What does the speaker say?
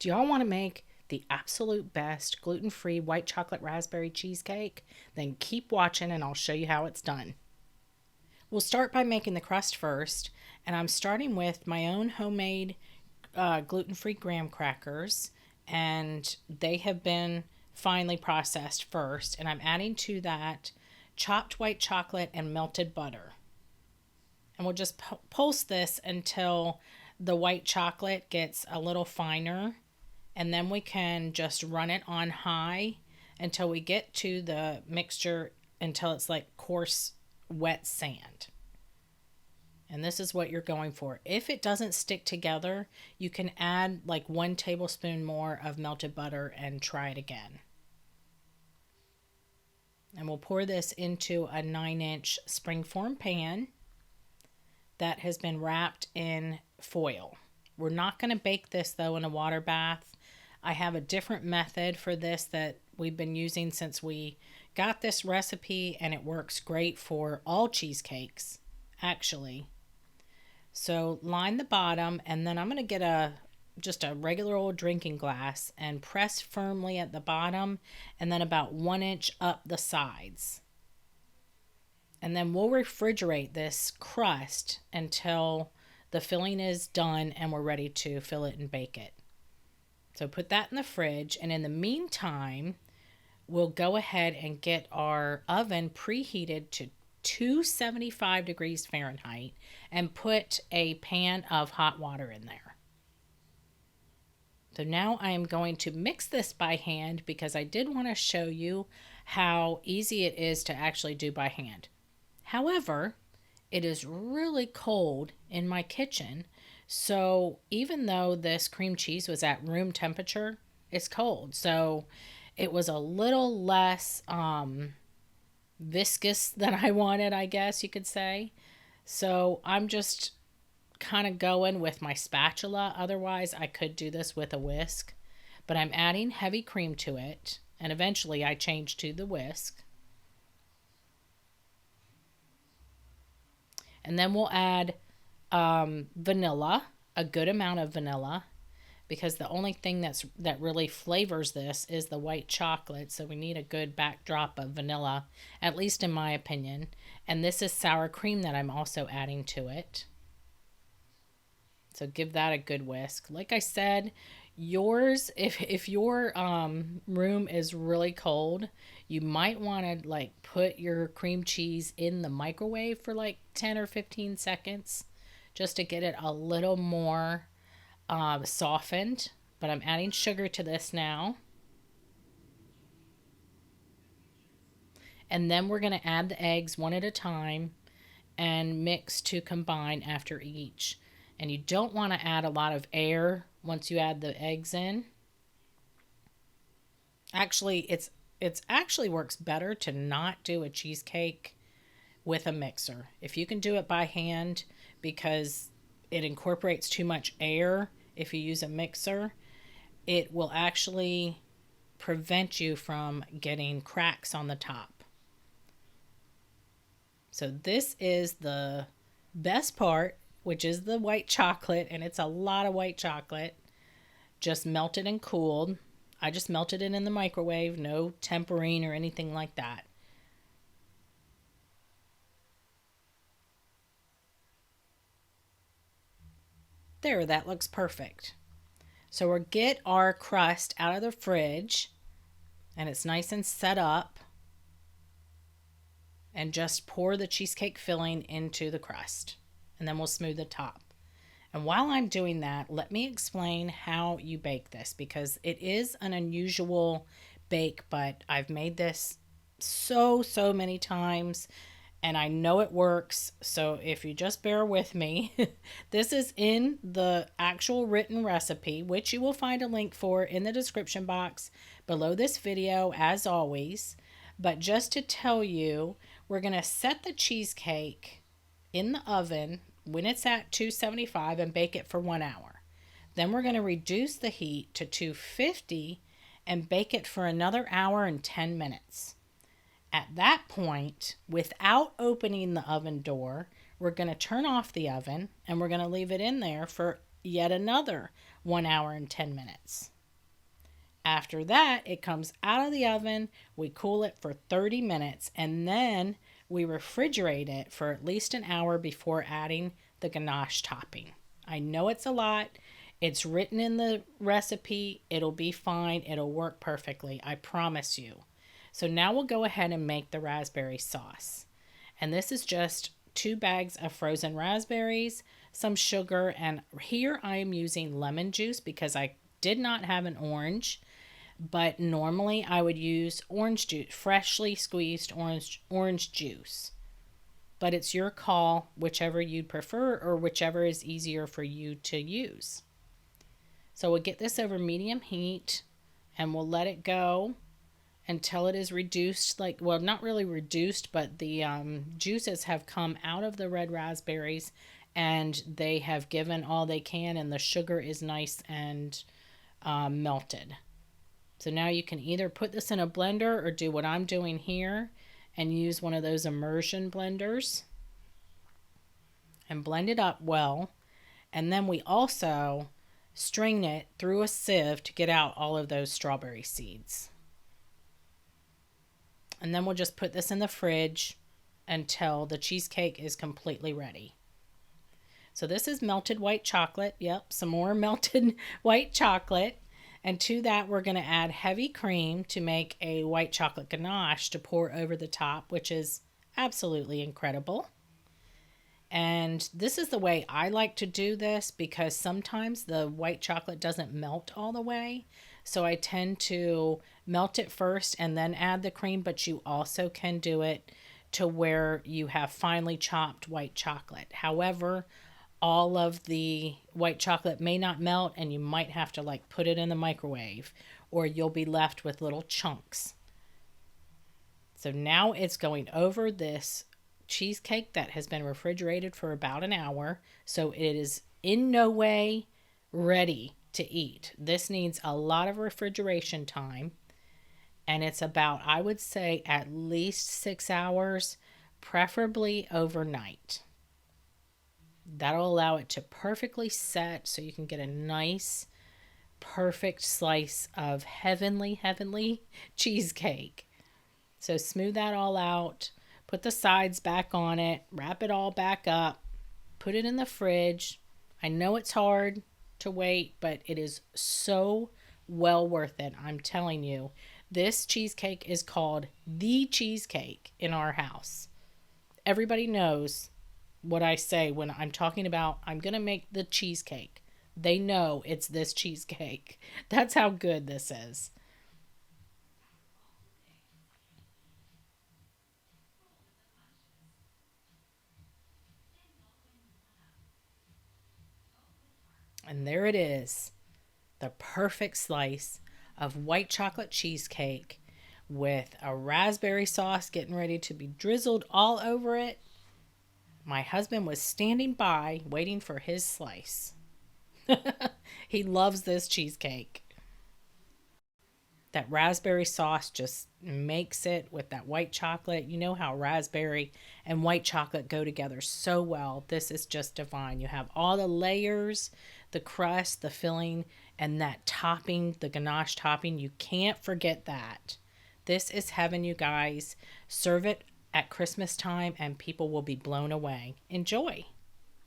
Do y'all want to make the absolute best gluten-free white chocolate raspberry cheesecake? Then keep watching and I'll show you how it's done. We'll start by making the crust first, and I'm starting with my own homemade gluten-free graham crackers, and they have been finely processed first, and I'm adding to that chopped white chocolate and melted butter. And we'll just pulse this until the white chocolate gets a little finer, and then we can just run it on high until we get to the mixture until it's like coarse wet sand. And this is what you're going for. If it doesn't stick together, you can add like 1 tablespoon more of melted butter and try it again. And we'll pour this into a 9-inch springform pan that has been wrapped in foil. We're not going to bake this though in a water bath. I have a different method for this that we've been using since we got this recipe, and it works great for all cheesecakes actually. So line the bottom, and then I'm going to get just a regular old drinking glass and press firmly at the bottom and then about 1 inch up the sides. And then we'll refrigerate this crust until the filling is done and we're ready to fill it and bake it. So put that in the fridge, and in the meantime, we'll go ahead and get our oven preheated to 275 degrees Fahrenheit and put a pan of hot water in there. So now I am going to mix this by hand because I did want to show you how easy it is to actually do by hand. However, it is really cold in my kitchen, so even though this cream cheese was at room temperature, it's cold. So it was a little less viscous than I wanted, I guess you could say. So I'm just kind of going with my spatula. Otherwise, I could do this with a whisk. But I'm adding heavy cream to it, and eventually I change to the whisk. And then we'll add vanilla, a good amount of vanilla, because the only thing that really flavors this is the white chocolate. So we need a good backdrop of vanilla, at least in my opinion. And this is sour cream that I'm also adding to it. So give that a good whisk. Like I said, if your room is really cold, you might want to like put your cream cheese in the microwave for like 10 or 15 seconds just to get it a little more softened. But I'm adding sugar to this now. And then we're going to add the eggs one at a time and mix to combine after each. And you don't want to add a lot of air once you add the eggs in. Actually, it's actually works better to not do a cheesecake with a mixer. If you can do it by hand, because it incorporates too much air, if you use a mixer, it will actually prevent you from getting cracks on the top. So this is the best part, which is the white chocolate, and it's a lot of white chocolate, just melted and cooled. I just melted it in the microwave, no tempering or anything like that. There, that looks perfect. So we'll get our crust out of the fridge, and it's nice and set up, and just pour the cheesecake filling into the crust, and then we'll smooth the top. And while I'm doing that, let me explain how you bake this, because it is an unusual bake, but I've made this so many times and I know it works. So if you just bear with me, this is in the actual written recipe, which you will find a link for in the description box below this video, as always. But just to tell you, we're going to set the cheesecake in the oven when it's at 275 and bake it for 1 hour. Then we're going to reduce the heat to 250 and bake it for another hour and 10 minutes. At that point, without opening the oven door, we're going to turn off the oven and we're going to leave it in there for yet another 1 hour and 10 minutes. After that, it comes out of the oven. We cool it for 30 minutes and then we refrigerate it for at least an hour before adding the ganache topping. I know it's a lot. It's written in the recipe. It'll be fine. It'll work perfectly. I promise you. So now we'll go ahead and make the raspberry sauce. And this is just 2 bags of frozen raspberries, some sugar, and here I am using lemon juice because I did not have an orange, but normally I would use orange juice, freshly squeezed orange juice. But it's your call, whichever you'd prefer or whichever is easier for you to use. So we'll get this over medium heat and we'll let it go until it is reduced, like, well, not really reduced, but the juices have come out of the red raspberries and they have given all they can and the sugar is nice and melted. So now you can either put this in a blender or do what I'm doing here and use one of those immersion blenders and blend it up well. And then we also strain it through a sieve to get out all of those strawberry seeds. And then we'll just put this in the fridge until the cheesecake is completely ready. So this is melted white chocolate. Yep, some more melted white chocolate. And to that, we're going to add heavy cream to make a white chocolate ganache to pour over the top, which is absolutely incredible. And this is the way I like to do this because sometimes the white chocolate doesn't melt all the way. So I tend to melt it first and then add the cream, but you also can do it to where you have finely chopped white chocolate. However, all of the white chocolate may not melt and you might have to like put it in the microwave or you'll be left with little chunks. So now it's going over this cheesecake that has been refrigerated for about an hour. So it is in no way ready to eat. This needs a lot of refrigeration time. And it's about, I would say, at least 6 hours, preferably overnight. That'll allow it to perfectly set so you can get a nice, perfect slice of heavenly cheesecake. So smooth that all out, put the sides back on it, wrap it all back up, put it in the fridge. I know it's hard to wait, but it is so well worth it. I'm telling you, this cheesecake is called the cheesecake in our house. Everybody knows what I say when I'm talking about I'm going to make the cheesecake. They know it's this cheesecake. That's how good this is. And there it is. The perfect slice of white chocolate cheesecake with a raspberry sauce getting ready to be drizzled all over it. My husband was standing by waiting for his slice. He loves this cheesecake. That raspberry sauce just makes it with that white chocolate. You know how raspberry and white chocolate go together so well. This is just divine. You have all the layers, the crust, the filling, and that topping, the ganache topping. You can't forget that. This is heaven, you guys. Serve it at Christmas time and people will be blown away. Enjoy.